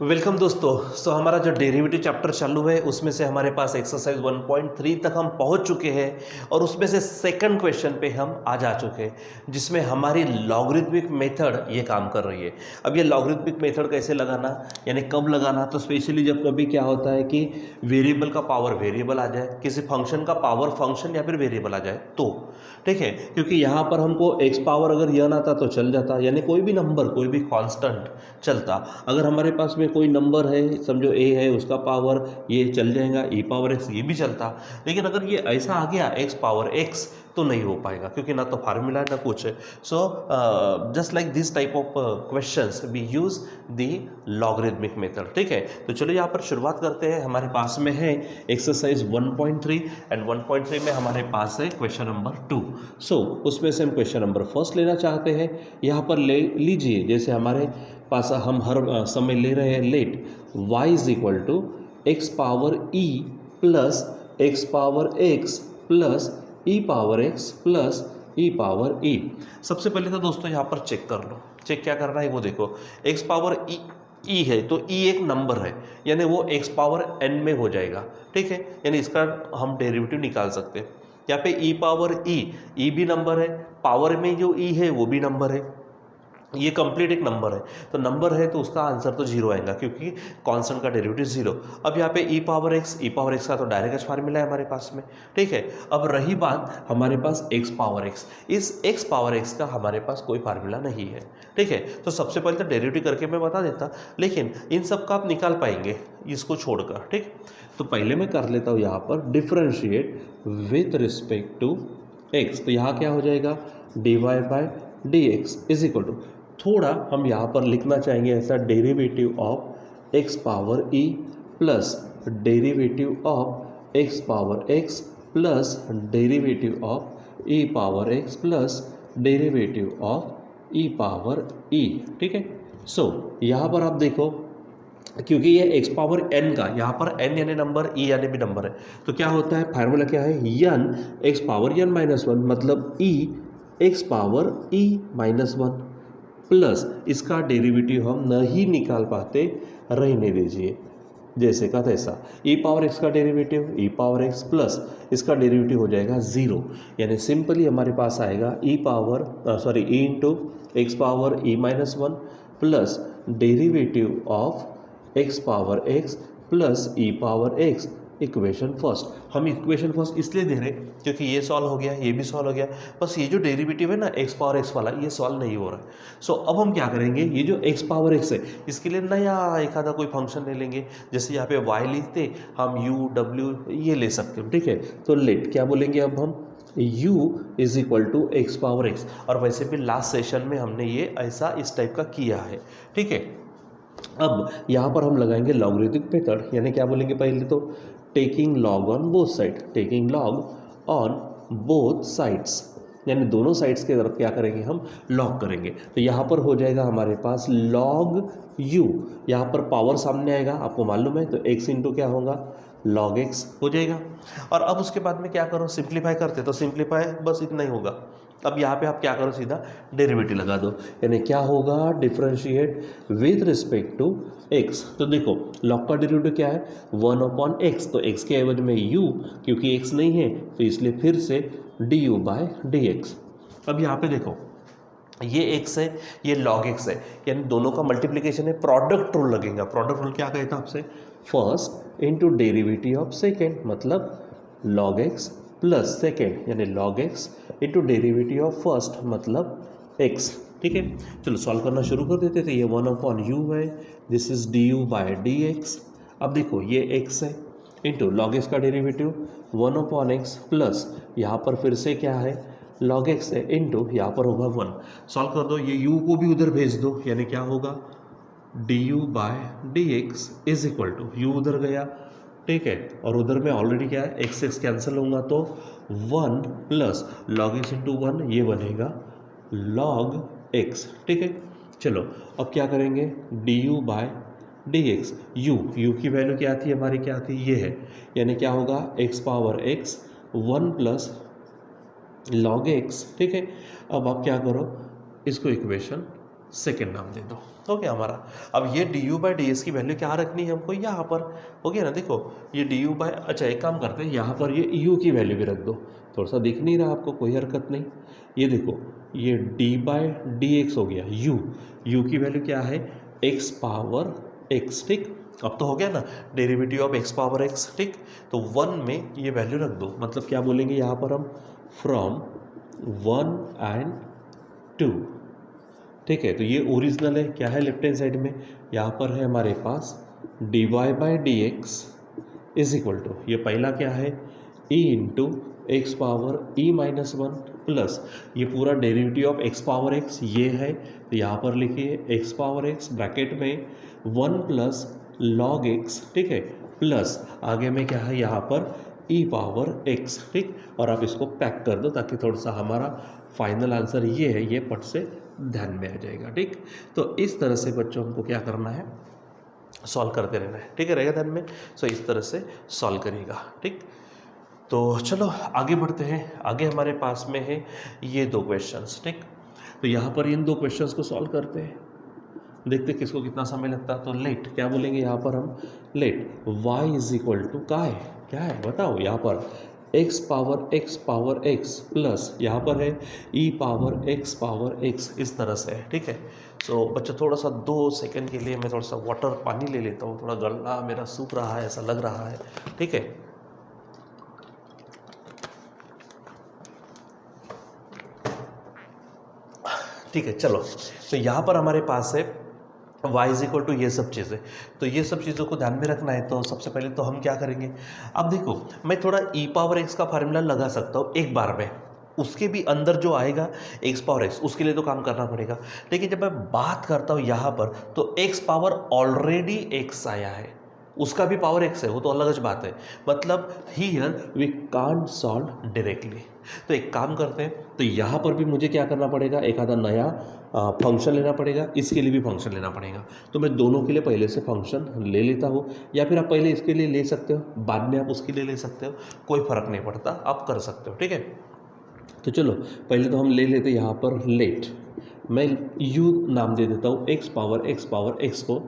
Welcome दोस्तों। हमारा जो डेरिवेटिव चैप्टर चालू है उसमें से हमारे पास एक्सरसाइज 1.3 तक हम पहुंच चुके हैं और उसमें से सेकंड क्वेश्चन पे हम आ जा चुके हैं जिसमें हमारी लॉगरिथमिक मेथड ये काम कर रही है। अब ये लॉगरिथमिक मेथड कैसे लगाना यानी कब लगाना, तो स्पेशली जब कभी क्या होता है कि वेरिएबल का पावर वेरिएबल आ जाए, किसी फंक्शन का पावर फंक्शन या फिर वेरिएबल आ जाए तो ठीक है, क्योंकि यहाँ पर हमको एक्स पावर अगर यन आता तो चल जाता, यानी कोई भी नंबर कोई भी कांस्टेंट चलता। अगर हमारे पास में कोई नंबर है, समझो ए है, उसका पावर ये चल जाएगा, ई पावर एक्स ये भी चलता। लेकिन अगर ये ऐसा आ गया एक्स पावर एक्स तो नहीं हो पाएगा, क्योंकि ना तो फार्मूला है ना कुछ है। So just like this type of questions we use the logarithmic method. ठीक है, तो चलो यहाँ पर शुरुआत करते हैं। हमारे पास में है एक्सरसाइज 1.3 एंड 1.3 में हमारे पास है क्वेश्चन नंबर 2। सो उसमें से हम क्वेश्चन नंबर फर्स्ट लेना चाहते हैं। यहाँ पर ले लीजिए, जैसे हमारे पास हम हर समय ले रहे हैं let y is equal to x power e plus x power x plus e power x plus e power e. सबसे पहले तो दोस्तों यहाँ पर चेक कर लो, चेक क्या करना है वो देखो। एक्स पावर ई है तो ई एक नंबर है, यानी वो एक्स पावर एन में हो जाएगा। ठीक है, यानी इसका हम डेरिवेटिव निकाल सकते हैं। यहाँ पे ई पावर ई भी नंबर है, पावर में जो ई है वो भी नंबर है, ये कंप्लीट एक नंबर है। तो नंबर है तो उसका आंसर तो जीरो आएगा, क्योंकि कांस्टेंट का डेरिवेटिव जीरो। अब यहाँ पे ई पावर एक्स का तो डायरेक्ट फार्मूला है हमारे पास में। ठीक है, अब रही बात हमारे पास एक्स पावर एक्स, इस एक्स पावर एक्स का हमारे पास कोई फार्मूला नहीं है। ठीक है, तो सबसे पहले तो डेरिवेटिव करके मैं बता देता, लेकिन इन सब का आप निकाल पाएंगे इसको छोड़कर। ठीक, तो पहले मैं कर लेता हूँ यहाँ पर differentiate with respect to x. तो यहाँ क्या हो जाएगा, d y by d x is equal to, थोड़ा हम यहाँ पर लिखना चाहेंगे ऐसा, derivative of x power e plus derivative of x power x plus derivative of e power x plus derivative of e power e. ठीक है, सो यहाँ पर आप देखो, क्योंकि ये एक्स पावर एन का, यहाँ पर एन यानी नंबर, ई यानी भी नंबर है, तो क्या होता है फार्मूला क्या है, n x power n minus one, मतलब e x power e minus one plus इसका डेरिवेटिव हम नहीं निकाल पाते, रहने दीजिए जैसे का तैसा। ई पावर एक्स का derivative e power x plus इसका डेरिवेटिव हो जाएगा ज़ीरो, यानी सिंपली हमारे पास आएगा e power e into x power e minus one plus derivative of x power x plus e power x. Equation first, हम equation first इसलिए दे रहे क्योंकि ये सॉल्व हो गया, ये भी सॉल्व हो गया, बस ये जो डेरिवेटिव है ना एक्स पावर एक्स वाला, ये सॉल्व नहीं हो रहा है। सो अब हम क्या करेंगे, ये जो एक्स पावर एक्स है इसके लिए नया एक आधा कोई फंक्शन ले लेंगे। जैसे यहाँ पे वाई लिखते हम यू डब्ल्यू ये ले सकते हैं। ठीक है, तो लेट क्या बोलेंगे अब हम, u is equal to x power x, और वैसे भी लास्ट सेशन में हमने ये ऐसा इस टाइप का किया है। ठीक है, अब यहाँ पर हम लगाएंगे लॉगरिथमिक मेथड, यानी क्या बोलेंगे, पहले तो taking log on both side, taking log on both sides, यानी दोनों साइड्स के तरफ क्या करेंगे हम लॉग करेंगे। तो यहाँ पर हो जाएगा हमारे पास लॉग u, यहाँ पर पावर सामने आएगा आपको मालूम है, तो x इंटू क्या होगा लॉग x हो जाएगा। और अब उसके बाद में क्या करो, सिंप्लीफाई करते, तो सिंप्लीफाई बस इतना ही होगा। अब यहाँ पे आप क्या करो, सीधा डेरिवेटिव लगा दो, यानी क्या होगा, differentiate with respect to x. तो देखो लॉग का डेरिवेटिव क्या है, 1/x, तो x के एवज में u, क्योंकि x नहीं है तो इसलिए फिर से du बाय dx। अब यहाँ पे देखो ये x है, ये log x है, यानी दोनों का मल्टीप्लिकेशन है, प्रोडक्ट रूल लगेगा। प्रोडक्ट रूल क्या कहता है आपसे, first into derivative of second, मतलब log x प्लस सेकेंड यानी log x into derivative of first मतलब x। ठीक है, चलो सॉल्व करना शुरू कर देते थे। ये 1/u है, this is du by dx। अब देखो ये x है इंटू log x का डेरिवेटिव 1/x प्लस यहाँ पर फिर से क्या है log x है इंटू यहाँ पर होगा 1। सॉल्व कर दो, ये u को भी उधर भेज दो, यानी क्या होगा du by dx is equal to, u उधर गया। ठीक है, और उधर में ऑलरेडी क्या है x कैंसिल होगा तो 1 प्लस log x इंटू 1 ये बनेगा log x। ठीक है, चलो अब क्या करेंगे, du बाय dx, u की वैल्यू क्या थी हमारी, क्या थी ये है, यानी क्या होगा x power x 1 plus log x। ठीक है, अब आप क्या करो, इसको इक्वेशन सेकेंड नाम दे दो, हो गया हमारा। अब ये d u by d S की वैल्यू क्या रखनी है हमको, यहाँ पर, हो गया ना। देखो ये डी यू बाई, अच्छा एक काम करते हैं, यहाँ पर ये यू की वैल्यू भी रख दो, थोड़ा सा दिख नहीं रहा आपको, कोई हरकत नहीं। ये देखो ये डी बाई डी एक्स हो गया, यू की वैल्यू क्या है, एक्स पावर एक्स, ठीक। अब तो हो गया ना derivative of x power x, ठीक। तो 1 में ये वैल्यू रख दो, मतलब क्या बोलेंगे यहाँ पर हम, फ्रॉम 1 एंड 2, ठीक है। तो ये ओरिजिनल है, क्या है लेफ्ट हैंड साइड में, यहाँ पर है हमारे पास d y by d x is equal to, ये पहला क्या है, e into x power e minus 1 plus ये पूरा derivative of x power x ये है, तो यहाँ पर लिखिए एक्स पावर एक्स ब्रैकेट में 1 प्लस लॉग एक्स, ठीक है, प्लस आगे में क्या है यहाँ पर ई पावर एक्स, ठीक। और आप इसको पैक कर दो ताकि थोड़ा सा हमारा फाइनल आंसर ये है, ये पट से ध्यान में आ जाएगा, ठीक। तो इस तरह से बच्चों हमको क्या करना है, सॉल्व करते रहना है, ठीक है, रहेगा ध्यान में। सो इस तरह से सॉल्व करिएगा, ठीक। तो चलो आगे बढ़ते हैं। आगे हमारे पास में है ये 2 क्वेश्चंस, ठीक। तो यहाँ पर इन 2 क्वेश्चंस को सॉल्व करते हैं, देखते किसको कितना समय लगता है। तो लेट क्या बोलेंगे यहाँ पर हम, let y is equal to क्या है बताओ, यहाँ पर x पावर x प्लस यहाँ पर है e पावर x, इस तरह से है, ठीक है। सो बच्चा थोड़ा सा 2 सेकंड के लिए मैं थोड़ा सा वाटर पानी ले लेता हूँ, थोड़ा गला मेरा सूख रहा है ऐसा लग रहा है, ठीक है। ठीक है चलो, तो यहाँ पर हमारे पास है y इज इक्वल टू ये सब चीज़ें, तो ये सब चीज़ों को ध्यान में रखना है। तो सबसे पहले तो हम क्या करेंगे, अब देखो मैं थोड़ा e पावर x का फार्मूला लगा सकता हूँ एक बार में, उसके भी अंदर जो आएगा x पावर x उसके लिए तो काम करना पड़ेगा। लेकिन जब मैं बात करता हूँ यहाँ पर तो x पावर ऑलरेडी x आया है, उसका भी पावर x है, वो तो अलग बात है। मतलब here we can't solve directly. तो एक काम करते हैं, तो यहाँ पर भी मुझे क्या करना पड़ेगा, एक आधा नया फंक्शन लेना पड़ेगा, इसके लिए भी फंक्शन लेना पड़ेगा। तो मैं दोनों के लिए पहले से फंक्शन ले लेता हूँ, या फिर आप पहले इसके लिए ले सकते हो, बाद में आप उसके लिए ले सकते हो, कोई फ़र्क नहीं पड़ता, आप कर सकते हो, ठीक है। तो चलो पहले तो हम ले लेते हैं यहाँ पर लेट, मैं u नाम दे देता हूँ x पावर x को,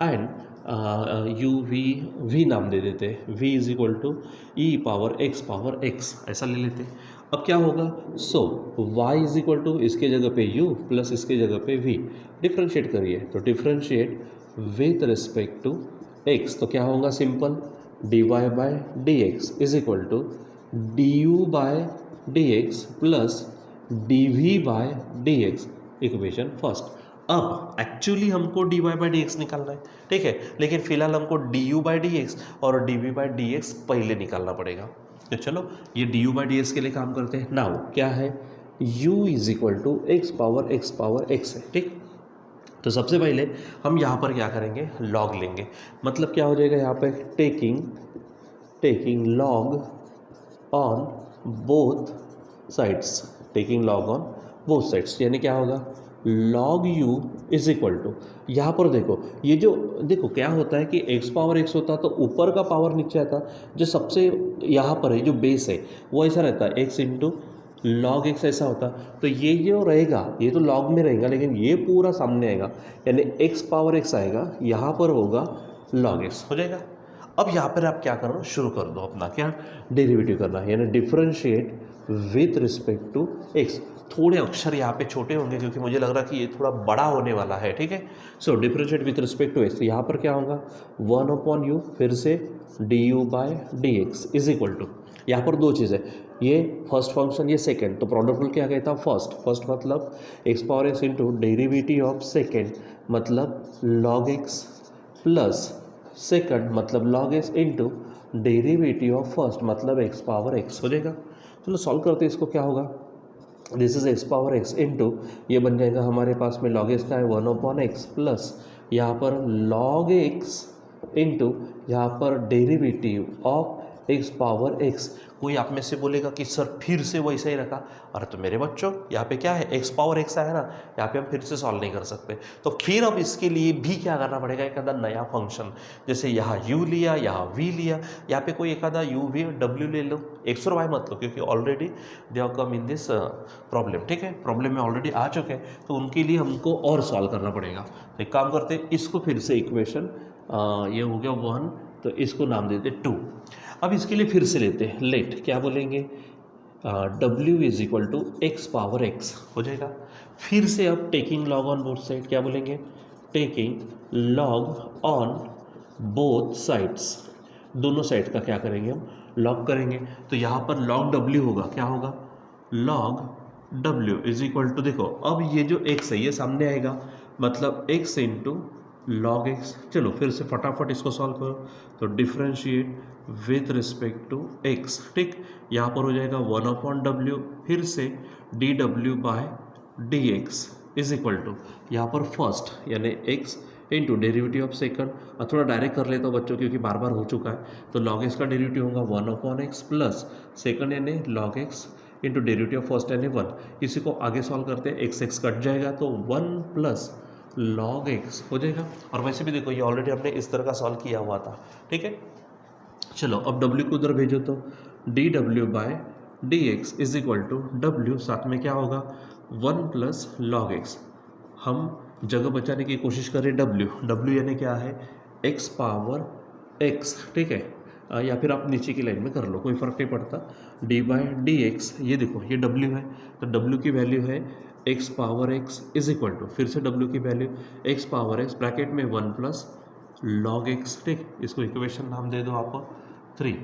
एंड v नाम दे देते हैं, v is equal to e power x ऐसा ले लेते हैं। अब क्या होगा, so y is equal to इसके जगह पे u प्लस इसके जगह पे v, डिफ्रेंशिएट करिए, तो differentiate with respect to x, तो क्या होगा simple, dy by d x is equal to d u by d x plus d v by d x, equation first. अब एक्चुअली हमको d y by d x निकालना है, ठीक है, लेकिन फिलहाल हमको d u by d x और d v by d x पहले निकालना पड़ेगा। तो चलो ये d u by d x के लिए काम करते हैं। नाउ क्या है, u is equal to x power x है, ठीक। तो सबसे पहले हम यहाँ पर क्या करेंगे, लॉग लेंगे, मतलब क्या हो जाएगा यहाँ पे, taking log on both sides, taking log on both sides, यानी क्या होगा, log u is equal to, यहाँ पर देखो ये जो देखो क्या होता है कि x पावर x होता तो ऊपर का पावर नीचे आता, जो सबसे यहाँ पर है जो बेस है वो ऐसा रहता है x इंटू लॉग x ऐसा होता। तो ये जो रहेगा ये तो लॉग में रहेगा, लेकिन ये पूरा सामने आएगा, यानी x पावर x आएगा, यहाँ पर होगा log x हो जाएगा। अब यहाँ पर आप क्या करो, शुरू कर दो अपना क्या डेरिवेटिव करना, यानी differentiate with respect to x। थोड़े अक्षर यहाँ पे छोटे होंगे क्योंकि मुझे लग रहा है कि ये थोड़ा बड़ा होने वाला है, ठीक है। So differentiate with respect to x, तो यहाँ पर क्या होगा 1/u, फिर से d u by d x is equal to, यहाँ पर 2 चीज़ें, ये फर्स्ट फंक्शन ये सेकेंड, तो प्रोडक्ट रूल क्या कहता है, फर्स्ट मतलब x power x into derivative of second मतलब लॉग एक्स प्लस सेकंड मतलब log x into derivative of first मतलब एक्स पावर एक्स हो जाएगा। चलो सॉल्व करते हैं इसको, क्या होगा, this is x power x into ये बन जाएगा हमारे पास में लॉग एक्स का है 1/x प्लस यहाँ पर लॉग एक्स इंटू यहाँ पर derivative of x power x. कोई आप में से बोलेगा कि सर फिर से वैसा ही रखा। अरे तो मेरे बच्चों, यहाँ पे क्या है, एक्स पावर एक्स आया ना, यहाँ पे हम फिर से सॉल्व नहीं कर सकते। तो फिर अब इसके लिए भी क्या करना पड़ेगा, एक आधा नया फंक्शन। जैसे यहाँ u लिया, यहाँ v लिया, यहाँ पे कोई एक आधा u v w ले लो, एक्स और वाई मत लो, क्योंकि already they have come in this problem. ठीक है, प्रॉब्लम में ऑलरेडी आ चुके हैं, तो उनके लिए हमको और सॉल्व करना पड़ेगा। तो एक काम करते हैं, इसको फिर से इक्वेशन, ये हो गया 1, तो इसको नाम देते 2। अब इसके लिए फिर से लेते हैं, लेट क्या बोलेंगे, w is equal to x power x हो जाएगा। फिर से अब taking log on both side, क्या बोलेंगे, taking log on both sides, दोनों साइड का क्या करेंगे हम, लॉग करेंगे। तो यहाँ पर लॉग w होगा, क्या होगा, log w is equal to, देखो अब ये जो x है ये सामने आएगा, मतलब x इंटू लॉग एक्स। चलो फिर से फटाफट इसको सॉल्व करो, तो differentiate with respect to x। ठीक, यहाँ पर हो जाएगा 1/w, फिर से dw by dx is equal to, यहाँ पर फर्स्ट यानी x into derivative of second. थोड़ा डायरेक्ट कर लेता हूँ बच्चों, क्योंकि बार बार हो चुका है। तो log x का डेरिवेटिव होगा 1/x प्लस सेकंड यानी log x into derivative of first यानी 1। इसी को आगे सॉल्व करते हैं, x कट जाएगा तो 1 प्लस log x हो जाएगा। और वैसे भी देखो ये ऑलरेडी हमने इस तरह का सॉल्व किया हुआ था। ठीक है, चलो अब w को उधर भेजो, तो dw by dx is equal to w, साथ में क्या होगा 1 प्लस log x। हम जगह बचाने की कोशिश करें, w यानी क्या है, x पावर x। ठीक है, या फिर आप नीचे की लाइन में कर लो, कोई फ़र्क नहीं पड़ता। d बाय डी एक्स, ये देखो ये w है, तो w की वैल्यू है x power x is equal to, फिर से w की value x power x bracket में 1 प्लस log x। ठीक, इसको इक्वेशन नाम दे दो आप 3।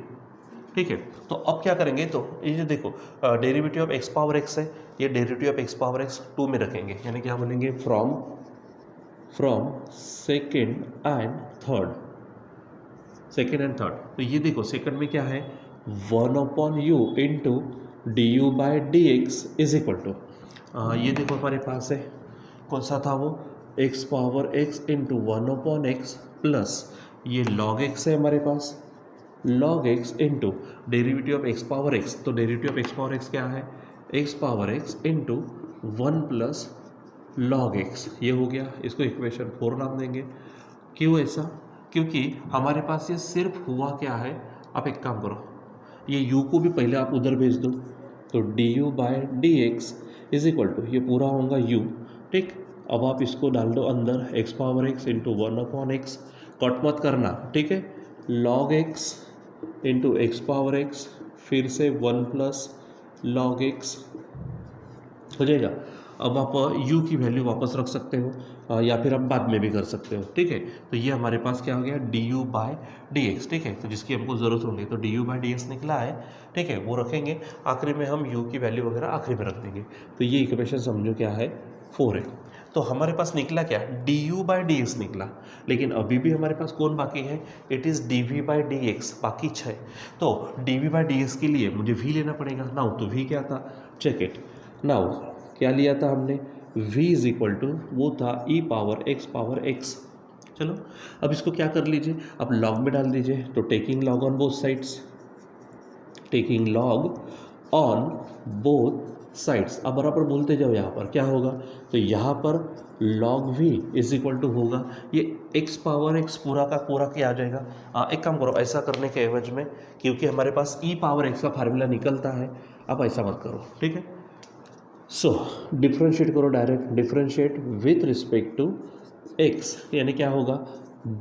ठीक है, तो अब क्या करेंगे, तो ये जो देखो derivative of x power x है, ये derivative of x power x 2 में रखेंगे, यानी क्या बोलेंगे, from second and third, second and third. तो ये देखो सेकंड में क्या है, 1/u into d by d x is equal to, ये देखो हमारे पास है, कौन सा था वो, x power x into 1/x plus ये log x है हमारे पास, log x into derivative of x power x। तो derivative of x power x क्या है, x power x into 1 plus log x, ये हो गया। इसको इक्वेशन 4 नाम देंगे। क्यों ऐसा, क्योंकि हमारे पास ये सिर्फ हुआ क्या है, आप एक काम करो, ये u को भी पहले आप उधर भेज दो, तो du by d x is equal to, ये पूरा होगा u। ठीक, अब आप इसको डाल दो अंदर, x power x into 1/x, cut मत करना। ठीक है, log x into x power x, फिर से 1 प्लस log x हो जाएगा। अब आप u की वैल्यू वापस रख सकते हो, या फिर आप बाद में भी कर सकते हो। ठीक है, तो ये हमारे पास क्या हो गया, du बाय डी एक्स। ठीक है, तो जिसकी हमको ज़रूरत होगी, तो du बाय डी एक्स निकला है। ठीक है, वो रखेंगे, आखिरी में हम u की वैल्यू वगैरह आखिरी में रख देंगे। तो ये इक्वेशन समझो क्या है, 4 है। तो हमारे पास निकला क्या, du बाय डी एक्स निकला, लेकिन अभी भी हमारे पास कौन बाकी है, it is dv by d x, बाकी 6। तो dv बाय डी एक्स के लिए मुझे v लेना पड़ेगा नाउ। तो v क्या था, चेक इट नाउ, क्या लिया था हमने, v इज इक्वल टू, वो था e पावर x। चलो अब इसको क्या कर लीजिए, अब लॉग में डाल दीजिए, तो taking log on both sides, taking log on both sides. अब बराबर बोलते जाओ, यहाँ पर क्या होगा, तो यहाँ पर log v is equal to होगा, ये x पावर x पूरा का पूरा क्या आ जाएगा। एक काम करो, ऐसा करने के एवज में, क्योंकि हमारे पास e पावर x का फार्मूला निकलता है, आप ऐसा मत करो। ठीक है, सो डिफ्रेंशिएट करो direct, differentiate with respect to x, यानी क्या होगा,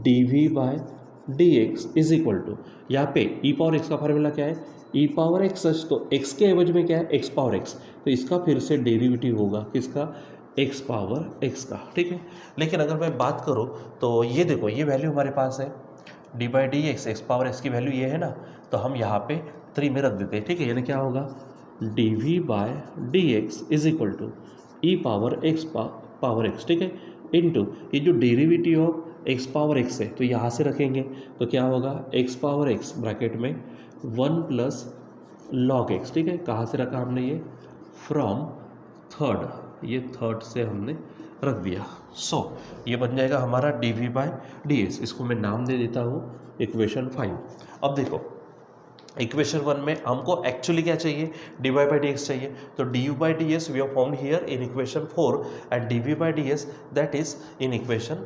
dv by d x is equal to, यहाँ पे e पावर x का फार्मूला क्या है, e पावर x सच, तो x के एवज में क्या है, x पावर x, तो इसका फिर से डेरिवेटिव होगा किसका, x पावर x का। ठीक है, लेकिन अगर मैं बात करूँ तो ये देखो ये वैल्यू हमारे पास है, d by d x, x power x की वैल्यू ये है ना, तो हम यहाँ पे 3 में रख देते हैं। ठीक है, यानी क्या होगा, dv by d x is equal to e power x power x। ठीक है, इनटू ये जो derivative of x power x है, तो यहाँ से रखेंगे, तो क्या होगा, x पावर x ब्रैकेट में 1 प्लस log x। ठीक है, कहाँ से रखा हमने ये, फ्रॉम थर्ड, ये थर्ड से हमने रख दिया। सो ये बन जाएगा हमारा dv बाय डी एक्स, इसको मैं नाम दे देता हूँ इक्वेशन 5। अब देखो इक्वेशन 1 में हमको एक्चुअली क्या चाहिए, dy बाई डी एक्स चाहिए, तो du by d s we are found here in equation 4 and dv by d s that is in equation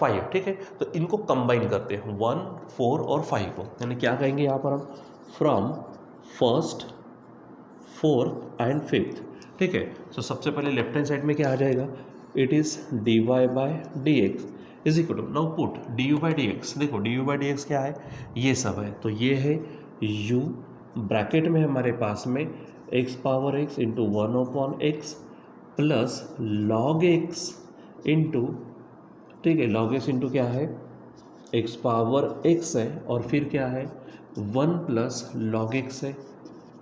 5, ठीक है। तो इनको कंबाइन करते हैं 1, 4 और 5 को, यानी क्या कहेंगे यहाँ पर हम, from first, fourth and fifth, ठीक है। तो सबसे पहले लेफ्ट हैंड साइड में क्या आ जाएगा, it is dy by d x is equal to, now put du by d x, देखो du बाई डी एक्स क्या है, ये सब है, तो ये है u, ब्रैकेट में हमारे पास में x power x into 1/x plus log x into, ठीक है, log x इंटू क्या है, x पावर x है और फिर क्या है 1 प्लस log x है,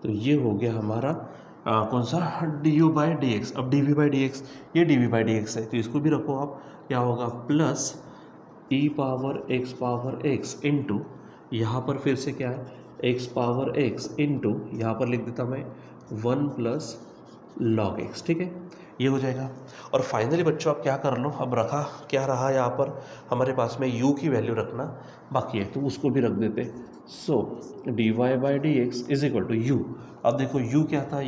तो ये हो गया हमारा कौन सा, du बाई डी एक्स। अब dv बाई डी एक्स, ये dv बाई डी एक्स है, तो इसको भी रखो आप, क्या होगा plus e power x into, यहाँ पर फिर से क्या है x पावर x इंटू, यहाँ पर लिख देता मैं 1 प्लस log x, ठीक है, ये हो जाएगा। और फाइनली बच्चों आप क्या कर लो, अब रखा क्या रहा यहाँ पर हमारे पास में u की वैल्यू रखना बाकी है, तो उसको भी रख देते। So dy by d x is equal to u। अब देखो u क्या था,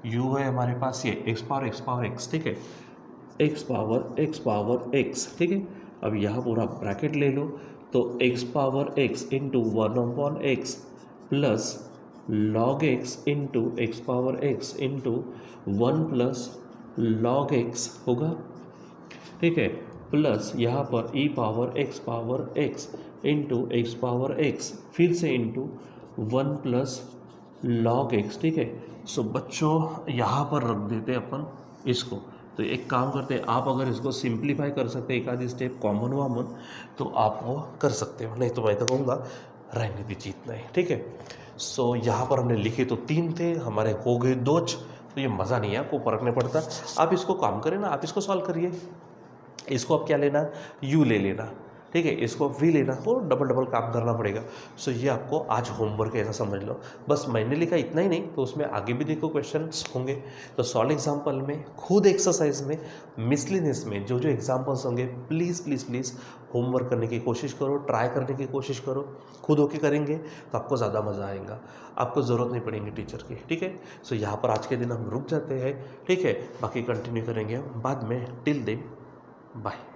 u है हमारे पास ये x पावर x, ठीक है, x पावर x, ठीक है। अब यहाँ पूरा ब्रैकेट ले लो, तो x power x into 1/x plus log x into x power x into 1 plus log x होगा, ठीक है, प्लस यहाँ पर e power x into x power x फिर से इंटू 1 प्लस log x, ठीक है। सो बच्चों यहाँ पर रख देते अपन इसको, तो एक काम करते हैं, आप अगर इसको सिंप्लीफाई कर सकते हैं, एक आधी स्टेप कॉमन वामन, तो आप वो कर सकते हो, नहीं तो मैं तो कहूँगा रहने भी जीतना है, ठीक है। सो यहाँ पर हमने लिखे तो 3 थे, हमारे हो गए 2, तो ये मज़ा नहीं है, आपको फर्क नहीं पड़ता। आप इसको काम करें ना, आप इसको सॉल्व करिए, इसको आप क्या लेना, u ले लेना, ठीक है, इसको v लेना, तो डबल काम करना पड़ेगा। सो ये आपको आज होमवर्क ऐसा समझ लो, बस मैंने लिखा इतना ही नहीं, तो उसमें आगे भी देखो क्वेश्चंस होंगे, तो सॉल्व एग्जाम्पल में, खुद एक्सरसाइज में, मिसलिनियस में जो एग्जाम्पल्स होंगे प्लीज़ होमवर्क करने की कोशिश करो, ट्राई करने की कोशिश करो, खुद होके करेंगे तो आपको ज़्यादा मज़ा आएगा, आपको ज़रूरत नहीं पड़ेगी टीचर की, ठीक है। सो यहाँ पर आज के दिन हम रुक जाते हैं, ठीक है, बाकी कंटिन्यू करेंगे हम बाद में। Till then bye.